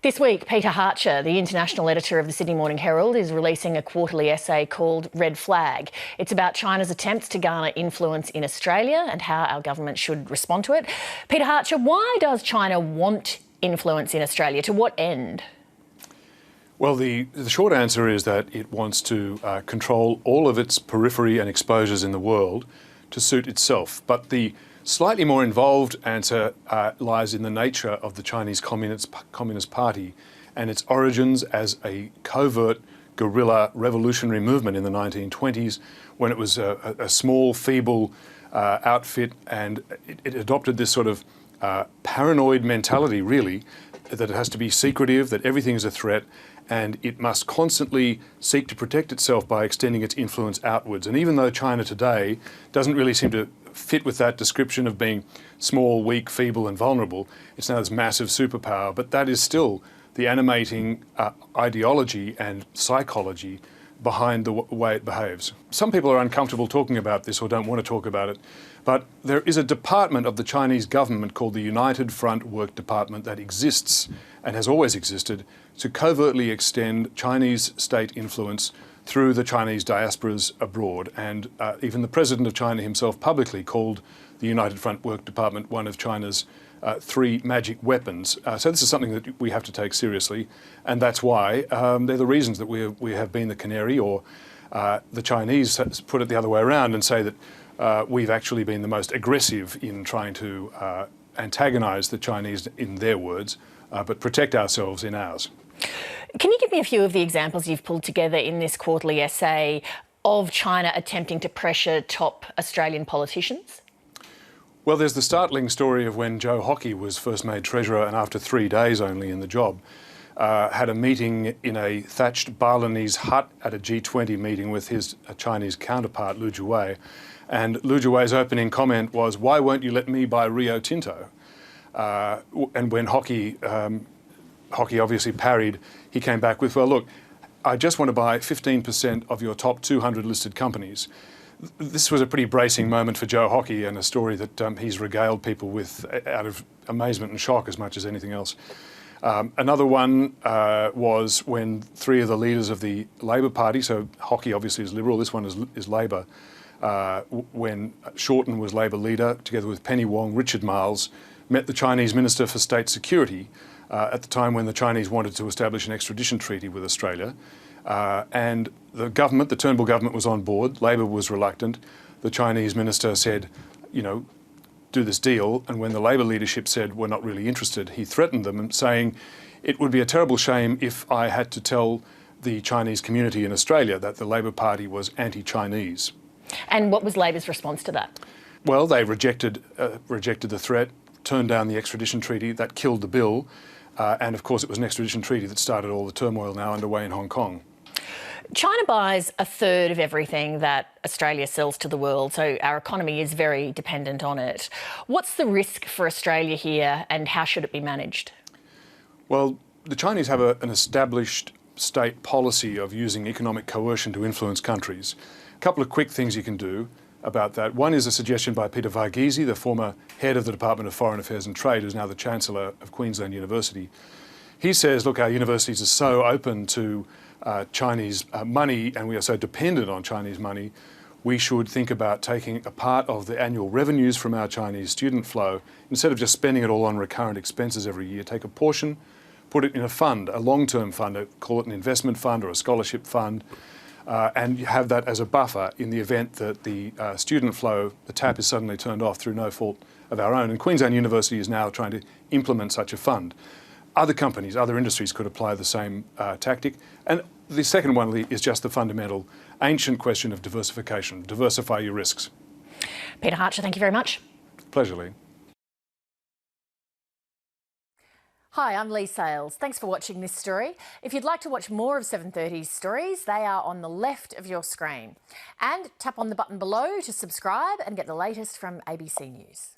This week, Peter Hartcher, the international editor of the Sydney Morning Herald, is releasing a quarterly essay called Red Flag. It's about China's attempts to garner influence in Australia and how our government should respond to it. Peter Hartcher, why does China want influence in Australia? To what end? Well, the short answer is that it wants to control all of its periphery and exposures in the world to suit itself. But the slightly more involved answer lies in the nature of the Chinese Communist Party and its origins as a covert guerrilla revolutionary movement in the 1920s, when it was a small, feeble outfit, and it adopted this sort of paranoid mentality, really, that it has to be secretive, that everything is a threat, and it must constantly seek to protect itself by extending its influence outwards. And even though China today doesn't really seem to fit with that description of being small, weak, feeble and vulnerable, it's now this massive superpower, but that is still the animating ideology and psychology behind the way it behaves. Some people are uncomfortable talking about this or don't want to talk about it, but there is a department of the Chinese government called the United Front Work Department that exists and has always existed to covertly extend Chinese state influence through the Chinese diasporas abroad. And even the president of China himself publicly called the United Front Work Department one of China's three magic weapons. So this is something that we have to take seriously, and that's why they're the reasons that we have been the canary, or the Chinese put it the other way around and say that we've actually been the most aggressive in trying to antagonise the Chinese, in their words, but protect ourselves in ours. Can you give me a few of the examples you've pulled together in this quarterly essay of China attempting to pressure top Australian politicians? Well, there's the startling story of when Joe Hockey was first made Treasurer, and after 3 days only in the job, had a meeting in a thatched Balinese hut at a G20 meeting with his Chinese counterpart, Liu Jiwei. And Liu Jiwei's opening comment was, "Why won't you let me buy Rio Tinto?" And when Hockey obviously parried, he came back with, "Well, look, I just want to buy 15% of your top 200 listed companies." This was a pretty bracing moment for Joe Hockey, and a story that he's regaled people with out of amazement and shock as much as anything else. Another one was when three of the leaders of the Labor Party, so Hockey obviously is Liberal, this one is Labor, when Shorten was Labor leader, together with Penny Wong, Richard Marles, met the Chinese Minister for State Security at the time when the Chinese wanted to establish an extradition treaty with Australia. And the government, the Turnbull government, was on board. Labor was reluctant. The Chinese minister said, you know, do this deal. And when the Labor leadership said, we're not really interested, he threatened them, saying, it would be a terrible shame if I had to tell the Chinese community in Australia that the Labor Party was anti-Chinese. And what was Labor's response to that? Well, they rejected the threat, turned down the extradition treaty. That killed the bill. And of course, it was an extradition treaty that started all the turmoil now underway in Hong Kong. China buys a third of everything that Australia sells to the world, so our economy is very dependent on it. What's the risk for Australia here, and how should it be managed? Well, the Chinese have an established state policy of using economic coercion to influence countries. A couple of quick things you can do about that. One is a suggestion by Peter Varghese, the former head of the Department of Foreign Affairs and Trade, who's now the Chancellor of Queensland University. He says, look, our universities are so open to Chinese money, and we are so dependent on Chinese money, we should think about taking a part of the annual revenues from our Chinese student flow, instead of just spending it all on recurrent expenses every year, take a portion, put it in a fund, a long-term fund, call it an investment fund or a scholarship fund, and you have that as a buffer in the event that the student flow, the tap is suddenly turned off through no fault of our own. And Queensland University is now trying to implement such a fund. Other companies, other industries could apply the same tactic. And the second one is just the fundamental, ancient question of diversification. Diversify your risks. Peter Hartcher, thank you very much. Pleasure, Leigh. Hi, I'm Leigh Sales. Thanks for watching this story. If you'd like to watch more of 7:30's stories, they are on the left of your screen. And tap on the button below to subscribe and get the latest from ABC News.